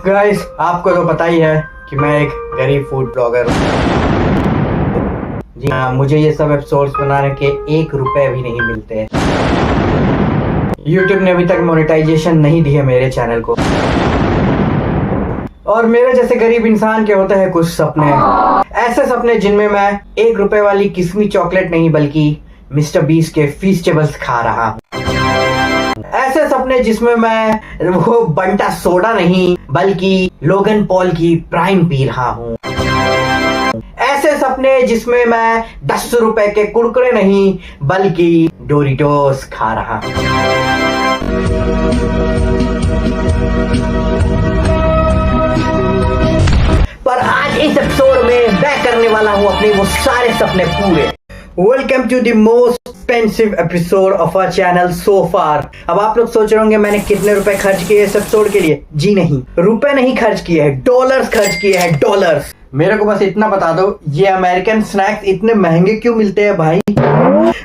Guys, आपको तो पता ही है कि मैं एक गरीब फूड ब्लॉगर हूँ। जी हाँ, मुझे ये सब एपिसोड्स बनाने के 1 रुपए भी नहीं मिलते। YouTube ने अभी तक मोनेटाइजेशन नहीं दी है मेरे चैनल को। और मेरे जैसे गरीब इंसान के होते हैं कुछ सपने, ऐसे सपने जिनमें मैं 1 रुपए वाली किस्मी चॉकलेट नहीं बल्कि मिस्टर बीस के फीस्टेबल्स खा रहा हूँ। ऐसे सपने जिसमें मैं वो बंटा सोडा नहीं बल्कि लोगन पॉल की प्राइम पी रहा हूँ। ऐसे सपने जिसमें मैं 10 रुपए के कुरकुरे नहीं बल्कि डोरिटोस खा रहा हूँ। पर आज इस एपिसोड में मैं करने वाला हूँ अपने वो सारे सपने पूरे। Welcome to the most expensive episode of our channel so far. अब आप लोग सोच रहे होंगे मैंने कितने रुपए खर्च किए इस एपिसोड के लिए। जी नहीं, रुपए नहीं खर्च किए हैं, डॉलर्स खर्च किए हैं, डॉलर्स। मेरे को बस इतना बता दो, ये अमेरिकन स्नैक्स इतने महंगे क्यों मिलते हैं भाई?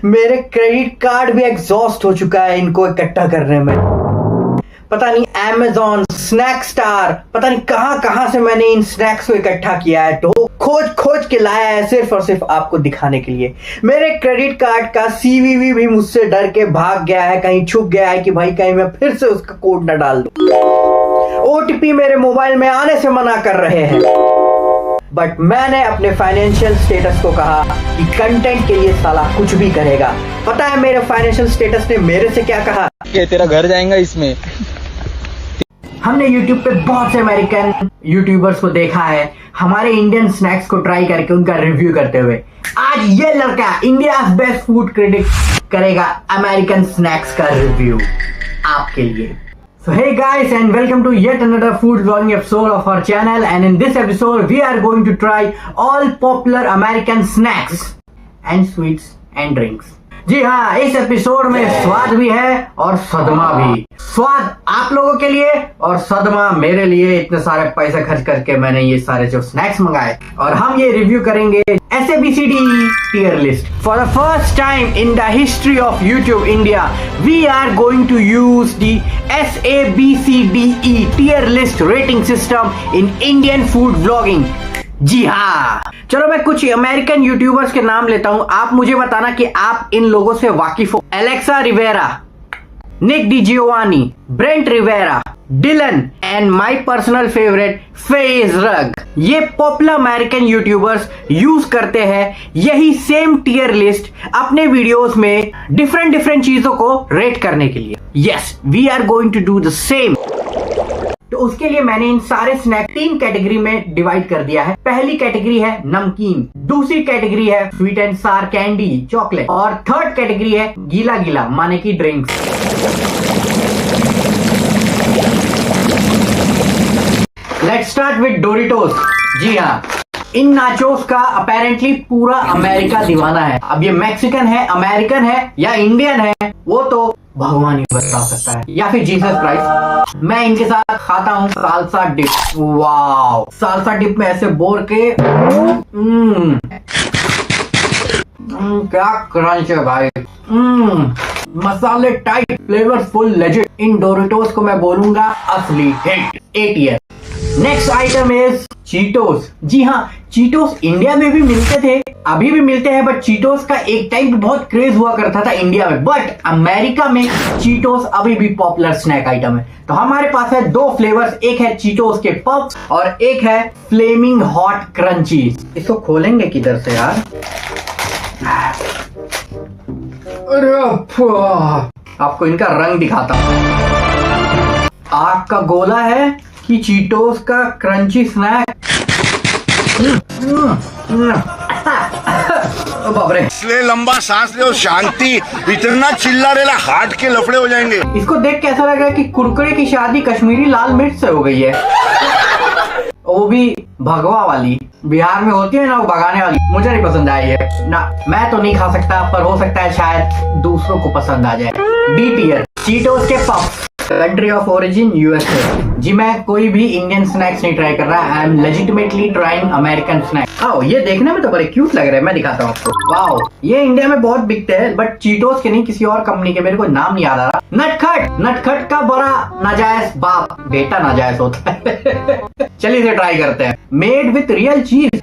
मेरे क्रेडिट कार्ड भी एग्जॉस्ट हो चुका है इनको इकट्ठा करने में। पता नहीं Amazon, स्नैक स्टार, पता नहीं कहां कहां से मैंने इन स्नैक्स को इकट्ठा किया है, तो खोज खोज के लाया है सिर्फ और सिर्फ आपको दिखाने के लिए। मेरे क्रेडिट कार्ड का CVV भी मुझसे डर के भाग गया है, कहीं छुप गया है कि भाई कहीं मैं फिर से उसका कोड न डाल दूं। OTP मेरे मोबाइल में आने से मना कर रहे हैं। बट मैंने अपने फाइनेंशियल स्टेटस को कहा कि कंटेंट के लिए साला कुछ भी करेगा। पता है मेरे फाइनेंशियल स्टेटस ने मेरे से क्या कहा? कि तेरा घर जाएगा इसमें। हमने YouTube पे बहुत से अमेरिकन यूट्यूबर्स को देखा है हमारे इंडियन स्नैक्स को ट्राई करके उनका रिव्यू करते हुए। आज ये लड़का इंडिया बेस्ट फूड क्रिटिक करेगा अमेरिकन स्नैक्स का रिव्यू आपके लिए। So hey guys, and welcome to yet another food vlogging episode of our channel, and in this episode we are going to try all popular American snacks and sweets and drinks. जी हाँ, इस episode में स्वाद भी है और सदमा भी। स्वाद आप लोगों के लिए और सदमा मेरे लिए। इतने सारे पैसे खर्च करके मैंने ये सारे जो स्नैक्स मंगाए और हम ये रिव्यू करेंगे SABCD tier list. For the first time in the history of YouTube India, we are going to use the SABCDE tier list rating system in Indian food vlogging. जी हाँ, चलो मैं कुछ अमेरिकन यूट्यूबर्स के नाम लेता हूं, आप मुझे बताना कि आप इन लोगों से वाकिफ हो। Alexa Rivera, Nick Di Giovanni, Brent Rivera, Dylan and my personal favourite Faze Rug. ये पॉपुलर अमेरिकन यूट्यूबर्स यूज करते हैं यही सेम टियर लिस्ट अपने वीडियोस में डिफरेंट चीजों को रेट करने के लिए। Yes, we are going to do the same. तो उसके लिए मैंने इन सारे स्नैक 3 कैटेगरी में डिवाइड कर दिया है। पहली कैटेगरी है नमकीन, दूसरी कैटेगरी है sweet and sour candy chocolate, और थर्ड कैटेगरी है गीला गीला माने की drinks. Let's start with Doritos. जी हाँ, इन नाचोस का अपेरेंटली पूरा अमेरिका दीवाना है। अब ये मैक्सिकन है, अमेरिकन है या इंडियन है वो तो भगवान ही बता सकता है, या फिर जीसस क्राइस्ट। मैं इनके साथ खाता हूँ salsa dip. Wow, salsa dip में ऐसे बोर के क्या क्रंच है भाई। मसाले टाइट, फ्लेवरफुल, लेजिट। इन डोरिटोस को मैं बोलूंगा असली hit, A tier। Next item is Cheetos. जी हाँ, चीटोस इंडिया में भी मिलते थे, अभी भी मिलते हैं, बट चीटोस का एक टाइम पे बहुत क्रेज हुआ करता था इंडिया में, बट अमेरिका में चीटोस अभी भी पॉपुलर स्नैक आइटम है। तो हमारे पास है 2 फ्लेवर्स, एक है चीटोस के पफ्स और एक है फ्लेमिंग हॉट क्रंची। इसको खोलेंगे किधर से यार? अरे आपको इनका रंग दिखाता हूं। आग का गोला है कि चीटोस का क्रंची स्नैक। बाबरे, इसलिए लंबा सांस ले और शांति। इतना चिल्ला रेला हार्ट के लफड़े हो जाएंगे। इसको देख के ऐसा लग रहा है कि कुरकुरे की शादी कश्मीरी लाल मिर्च से हो गई है। वो भी भगवा वाली, बिहार में होती है ना वो भगाने वाली। मुझे नहीं पसंद आई है ना, मैं तो नहीं खा सकता, पर हो सकता है शायद दूसरों को पसंद आ जाए। D tier चीटोस के puff. Country of origin USA. जी मैं कोई भी इंडियन स्नैक्स नहीं ट्राई कर रहा, I am legitimately trying American snacks. आओ ये देखने में तो बड़े क्यूट लग रहे हैं, मैं दिखाता हूँ आपको। वाओ ये इंडिया में बहुत बिकते हैं बट चीटोस के नहीं, किसी और कंपनी के, मेरे को नाम नहीं याद आ रहा। नटखट, नटखट का बड़ा नाजायज बाप, बेटा नाजायज होता है। चलिए इसे ट्राई करते हैं। मेड विथ रियल चीज।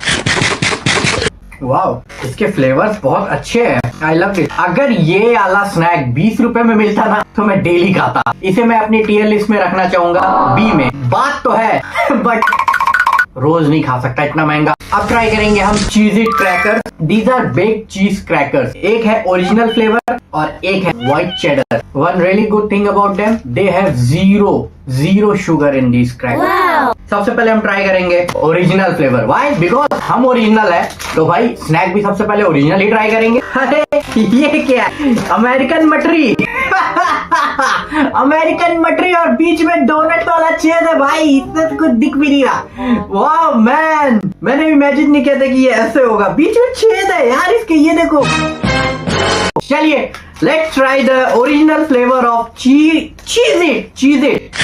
वाओ इसके फ्लेवर्स बहुत अच्छे हैं, आई लव इट। अगर ये वाला स्नैक 20 रुपए में मिलता ना तो मैं डेली खाता। इसे मैं अपनी टीयर लिस्ट में रखना चाहूंगा बी में। बात तो है बट रोज नहीं खा सकता इतना महंगा। अब ट्राई करेंगे हम Cheez It crackers. These are baked cheese crackers. एक है ओरिजिनल फ्लेवर और एक है white cheddar. One really good thing about them, they have zero sugar in these crackers. सबसे पहले हम ट्राई करेंगे ओरिजिनल फ्लेवर। व्हाई? बिकॉज हम ओरिजिनल है तो भाई स्नैक भी सबसे पहले ओरिजिनल ही ट्राई करेंगे। अरे ये क्या, अमेरिकन मटरी। अमेरिकन मटरी और बीच में डोनट वाला छेद है भाई, इससे तो कुछ दिख भी नहीं रहा। वाह मैन, मैंने इमेजिन नहीं किया था कि ये ऐसे होगा, बीच में छेद है यार इसके, ये देखो। चलिए let's try the original flavour of चीज इट।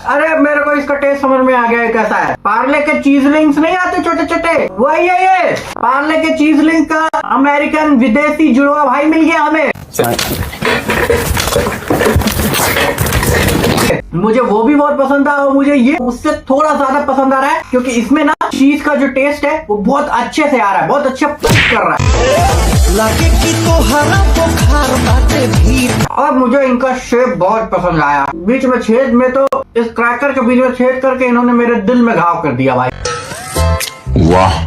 अरे मेरे को इसका टेस्ट समझ में आ गया है कैसा है। पार्ले के चीज लिंक्स नहीं आते छोटे छोटे, वही है ये। पार्ले के चीज लिंक का अमेरिकन विदेशी जुड़वा भाई मिल गया हमें। मुझे वो भी बहुत पसंद था और मुझे ये उससे थोड़ा ज्यादा पसंद आ रहा है क्योंकि इसमें ना चीज का जो टेस्ट है वो बहुत अच्छे से आ रहा है, बहुत अच्छा फ्लेक्स कर रहा है। लगे कि तोहरा बुखार बाटे भी। और मुझे इनका शेप बहुत पसंद आया। बीच में छेद में तो इस क्रैकर के बीच में छेद करके इन्होंने मेरे दिल में घाव कर दिया भाई। वाह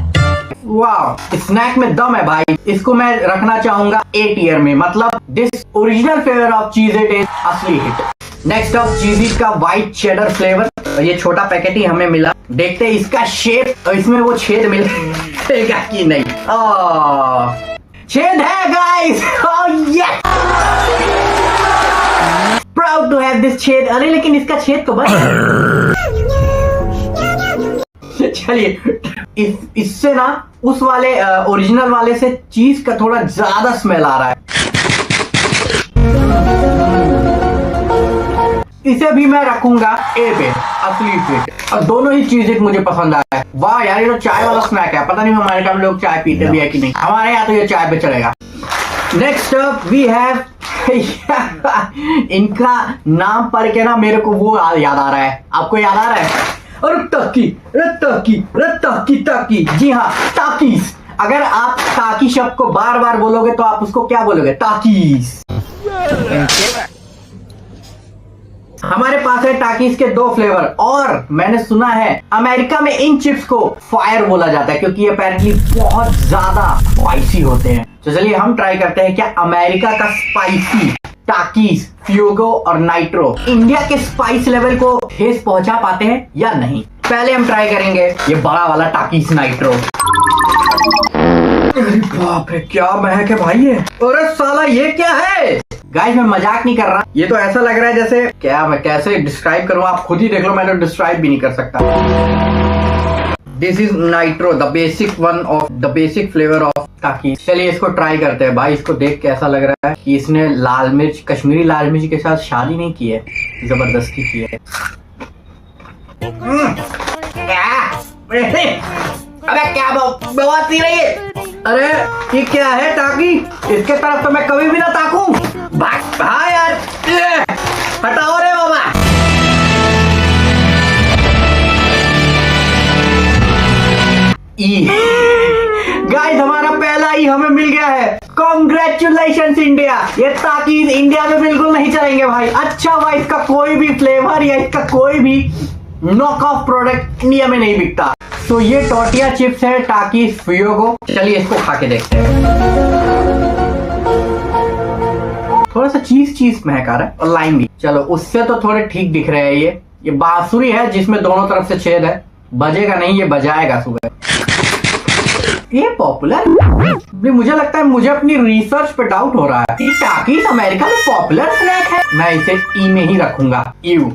वाह स्नैक में दम है भाई। इसको मैं रखना चाहूंगा ए टियर में, मतलब दिस ओरिजिनल फ्लेवर ऑफ चीज इट इज असली हिट। नेक्स्ट ऑफ चीज इट का व्हाइट चेडर फ्लेवर। ये छोटा पैकेट ही हमें मिला, देखते हैं इसका शेप और इसमें वो छेद मिलेगा कि नहीं। छेद है guys, yes, proud to have this छेद। अरे लेकिन इसका छेद तो बस। चलिए इससे ना उस वाले ओरिजिनल वाले से चीज का थोड़ा ज्यादा स्मेल आ रहा है। इसे भी मैं रखूंगा ए पे, असली पे। और दोनों ही चीजें मुझे पसंद आया है। वाह यार ये तो चाय वाला स्नैक है, पता नहीं हमारे टाइम लोग चाय पीते भी है कि नहीं, हमारे यहाँ तो ये चाय पे चलेगा। नेक्स्ट अप वी हैव इनका नाम पढ़ के ना मेरे को वो याद आ रहा है, आपको याद आ रहा है? अरे टाकी, जी हाँ टाकीज। अगर आप टाकी शब्द को बार बार बोलोगे तो आप उसको क्या बोलोगे? टाकीज। हमारे पास है टाकीज के 2 फ्लेवर और मैंने सुना है अमेरिका में इन चिप्स को फायर बोला जाता है क्योंकि ये अपेरेंटली बहुत ज्यादा स्पाइसी होते हैं। तो चलिए हम ट्राई करते हैं क्या अमेरिका का स्पाइसी टाकीज, फ्यूगो और नाइट्रो इंडिया के स्पाइस लेवल को ठेस पहुंचा पाते हैं या नहीं। पहले हम ट्राई करेंगे ये बड़ा वाला टाकीज नाइट्रो। अरे बाप रे क्या महक है भाई ये। अरे साला ये क्या है? गाइस मैं मजाक नहीं कर रहा, ये तो ऐसा लग रहा है जैसे क्या, मैं कैसे डिस्क्राइब करूं, आप खुद ही देख लो, मैं तो डिस्क्राइब भी नहीं कर सकता। This is nitro, the basic one of the basic flavour of टाकी। चलिए इसको ट्राई करते हैं। भाई इसको देख के ऐसा लग रहा है कि इसने लाल मिर्च, कश्मीरी लाल मिर्च के साथ शादी नहीं की है, जबरदस्ती की है। अबे क्या बवाल रही है? अरे ये क्या है टाकी? इसके तरफ तो मैं कभी भी ना ताकूं। भाई यार हटाओ रे बाबा। गाइस हमारा पहला ही हमें मिल गया है। Congratulations India. ये ताकि इंडिया में बिल्कुल नहीं चलेंगे भाई। अच्छा भाई इसका कोई भी फ्लेवर या इसका कोई भी नॉक ऑफ प्रोडक्ट इंडिया में नहीं बिकता। तो ये टोटिया चिप्स है टाकीज फ्यूगो। चलिए इसको खा के देखते हैं। थोड़ा सा चीज महक आ रहा है और लाइम भी। चलो उससे तो थोड़े ठीक दिख रहे हैं। ये बांसुरी है जिसमें दोनों तरफ से छेद है, बजेगा नहीं, ये बजाएगा सुबह। ये पॉपुलर, मुझे लगता है मुझे अपनी रिसर्च पे डाउट हो रहा है। ये टाकीज अमेरिका में पॉपुलर स्नैक है। मैं इसे ई में ही रखूंगा। यू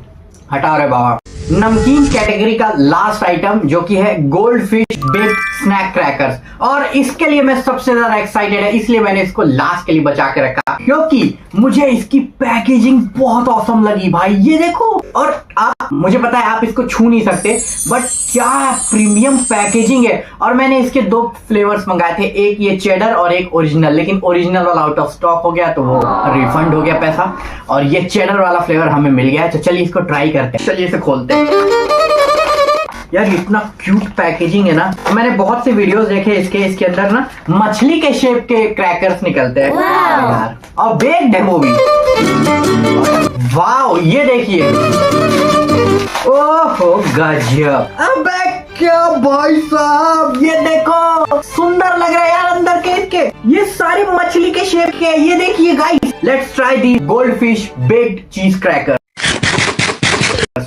हटा रहे बाबा। नमकीन कैटेगरी का लास्ट आइटम जो कि है gold fish baked snack crackers, और इसके लिए मैं सबसे ज्यादा एक्साइटेड है, इसलिए मैंने इसको लास्ट के लिए बचा के रखा क्योंकि मुझे इसकी पैकेजिंग बहुत ऑसम लगी भाई। ये देखो, और आप, मुझे पता है आप इसको छू नहीं सकते, बट क्या प्रीमियम पैकेजिंग है। और मैंने इसके 2 फ्लेवर्स मंगाए थे, एक ये चेडर और एक ओरिजिनल, लेकिन ओरिजिनल वाला आउट ऑफ स्टॉक हो गया तो वो रिफंड हो गया पैसा, और ये चेडर वाला फ्लेवर हमें मिल गया है। तो चलिए इसको ट्राई करते हैं, चलिए इसे खोलते हैं। यार इतना क्यूट पैकेजिंग है ना, मैंने बहुत से वीडियोस देखे इसके अंदर ना मछली के शेप के क्रैकर्स निकलते हैं यार, और बेक्ड है वो भी। वाओ, ये देखिए, ओहो गजब। अबे क्या भाई साहब, ये देखो सुंदर लग रहा है यार अंदर के इसके, ये सारे मछली के शेप के हैं। ये देखिए guys, let's try the gold fish baked चीज क्रैकर।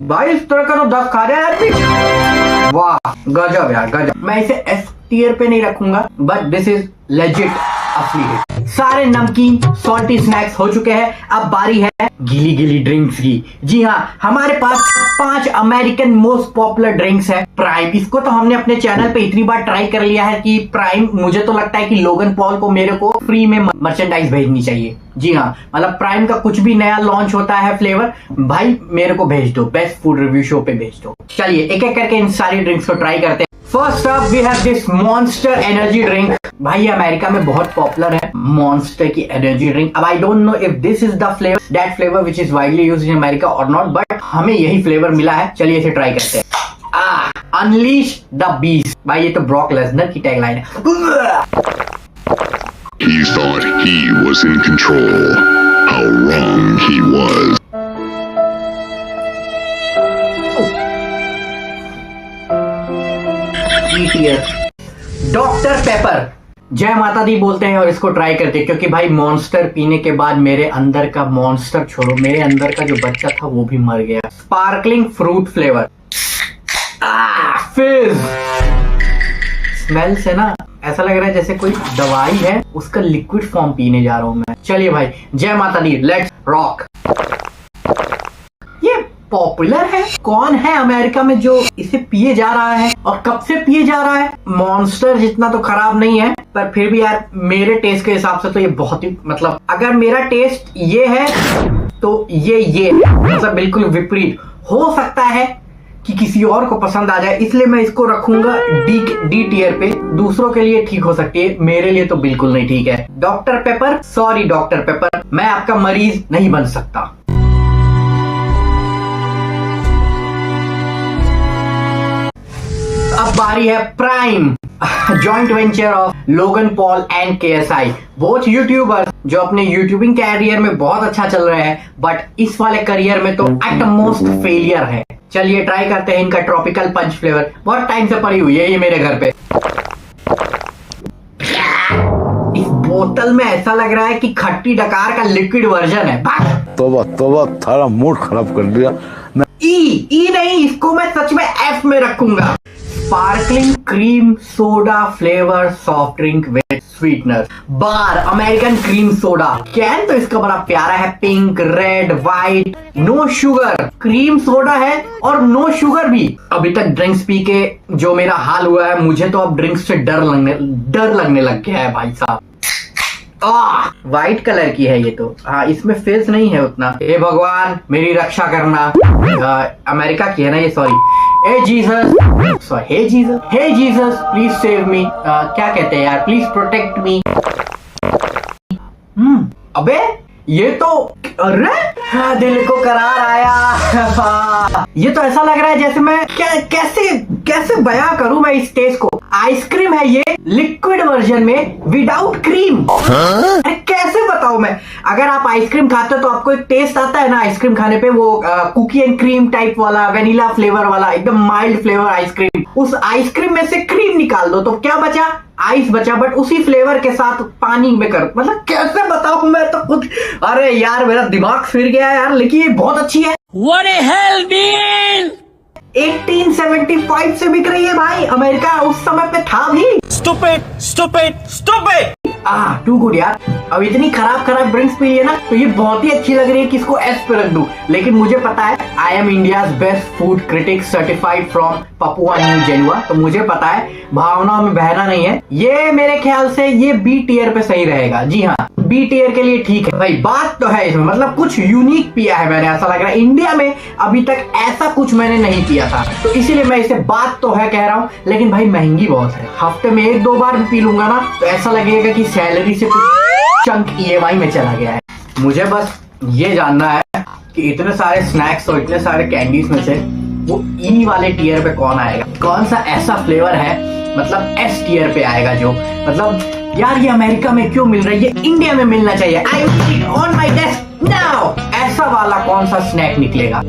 भाई इस तरह का तो 10 खा रहे हैं। वाह गजब यार गजब। मैं इसे एस टियर पे नहीं रखूंगा, बट दिस इज लेजिट असली है। सारे नमकीन सॉल्टी स्नैक्स हो चुके हैं, अब बारी है गीली गीली ड्रिंक्स की। जी हाँ, हमारे पास 5 अमेरिकन मोस्ट पॉपुलर ड्रिंक्स है प्राइम। इसको तो हमने अपने चैनल पे इतनी बार ट्राई कर लिया है कि प्राइम, मुझे तो लगता है कि लोगन पॉल को मेरे को फ्री में मर्चेंडाइज भेजनी चाहिए। जी हाँ, मतलब प्राइम का कुछ भी नया लॉन्च होता है फ्लेवर, भाई मेरे को भेज दो, बेस्ट फूड रिव्यू शो पे भेज दो। चलिए एक एक करके इन सारी ड्रिंक्स को ट्राई करते हैं। First up we have this monster energy drink. भाई ये अमेरिका में बहुत पॉपुलर है मॉन्स्टर की एनर्जी ड्रिंक। अब I don't know if this is the flavour, that flavour which is widely used in America और नॉट, बट हमें यही फ्लेवर मिला है। चलिए इसे ट्राई करते हैं। Unleash the beast. भाई ये तो ब्रॉक लेसनर की टैगलाइन है। He thought he was in control. How wrong he was. Doctor paper, जय माता दी बोलते हैं और इसको ट्राई करते हैं, क्योंकि भाई मॉन्स्टर पीने के बाद मेरे अंदर का मॉन्स्टर छोड़ो, मेरे अंदर का जो बच्चा था वो भी मर गया। Sparkling fruit flavour. फिज स्मेल से ना ऐसा लग रहा है जैसे कोई दवाई है, उसका लिक्विड फॉर्म पीने जा रहा हूं मैं। चलिए भाई, जय माता दी, लेट्स रॉक। ये पॉपुलर है, कौन है अमेरिका में जो इसे पिए जा रहा है और कब से पिए जा रहा है? मॉन्स्टर जितना तो खराब नहीं है, पर फिर भी यार मेरे टेस्ट के हिसाब से तो ये बहुत ही, मतलब अगर मेरा टेस्ट ये है तो ये मतलब बिल्कुल विपरीत। हो सकता है कि किसी और को पसंद आ जाए, इसलिए मैं इसको रखूंगा डी टियर पे। दूसरों के लिए ठीक हो सकती है, मेरे लिए तो बिल्कुल नहीं ठीक है। Doctor paper, sorry doctor paper, मैं आपका मरीज नहीं बन सकता। अब बारी है prime, joint venture of Logan Paul and KSI। Both YouTuber जो अपने यूट्यूबिंग कैरियर में बहुत अच्छा चल रहे हैं, बट इस वाले करियर में तो एट मोस्ट फेलियर है। चलिए ट्राई करते हैं इनका ट्रॉपिकल पंच फ्लेवर। बहुत टाइम से पड़ी हुई है ये मेरे घर पे। इस बोतल में ऐसा लग रहा है कि खट्टी डकार का लिक्विड वर्जन है। तोबा तोबा, थारा मूड खराब कर दिया। ई नहीं, इसको मैं सच में F में रखूंगा। Sparkling cream soda flavour soft drink with sweetener. Barr American cream soda. Can तो इसका बड़ा प्यारा है, pink, red, white, no sugar cream soda है और नो शुगर भी। अभी तक ड्रिंक्स पी के जो मेरा हाल हुआ है, मुझे तो अब ड्रिंक्स से डर लगने लग गया है भाई साहब। व्हाइट कलर की है ये तो। हाँ, इसमें फेस नहीं है उतना। हे भगवान मेरी रक्षा करना। अमेरिका की है ना ये, sorry. Hey Jesus please save me. क्या कहते हैं यार, प्लीज प्रोटेक्ट मी। अबे ये तो, अरे हाँ, दिल को करार आया। ये तो ऐसा लग रहा है जैसे मैं कैसे बयां करूं मैं इस टेस्ट को। आइसक्रीम है ये, लिक्विड वर्जन में विदाउट क्रीम। अरे कैसे बताऊं मैं? अगर आप आइसक्रीम खाते हो तो आपको एक टेस्ट आता है ना आइसक्रीम खाने पे, वो कुकी एंड क्रीम टाइप वाला, वेनिला फ्लेवर वाला, एकदम माइल्ड फ्लेवर आइसक्रीम। उस आइसक्रीम में से क्रीम निकाल दो तो क्या बचा? आइस बचा, बट उसी फ्लेवर के साथ पानी में कर, मतलब कैसे बताऊं मैं तो खुद। अरे यार मेरा दिमाग फिर गया यार, लेकिन ये बहुत अच्छी है। What the hell, man? 1875 से बिक रही है भाई, अमेरिका उस समय पे था भी। Stupid! टू गुड यार। अब इतनी खराब ड्रिंक्स पी है ना, तो ये बहुत ही अच्छी लग रही है कि इसको एस पे रख दूं। लेकिन मुझे पता है I am India's best food critic certified from Papua New Guinea, तो मुझे पता है भावनाओं में बहना नहीं है। ये मेरे ख्याल से ये बी टियर पे सही रहेगा। जी हाँ, बी टियर के लिए ठीक है भाई। बात तो है इसमें, मतलब कुछ यूनिक पिया है मैंने, ऐसा लग रहा है इंडिया में अभी तक ऐसा कुछ मैंने नहीं पिया था, तो इसीलिए मैं इसे बात तो है कह रहा हूँ। लेकिन भाई महंगी बहुत है, हफ्ते में 1-2 बार भी पी लूंगा ना तो ऐसा लगेगा कि सैलरी से कुछ चंक EMI में चला गया है। मुझे बस ये जानना है कि इतने सारे स्नैक्स और इतने सारे कैंडीज में से वो ई वाले टियर पे कौन आएगा, कौन सा ऐसा फ्लेवर है मतलब एस टियर पे आएगा जो मतलब यार ये अमेरिका में क्यों मिल रहा है, ये इंडिया में मिलना चाहिए। आई ऑन माई डेस्क नाउ, ऐसा वाला कौन सा स्नैक निकलेगा।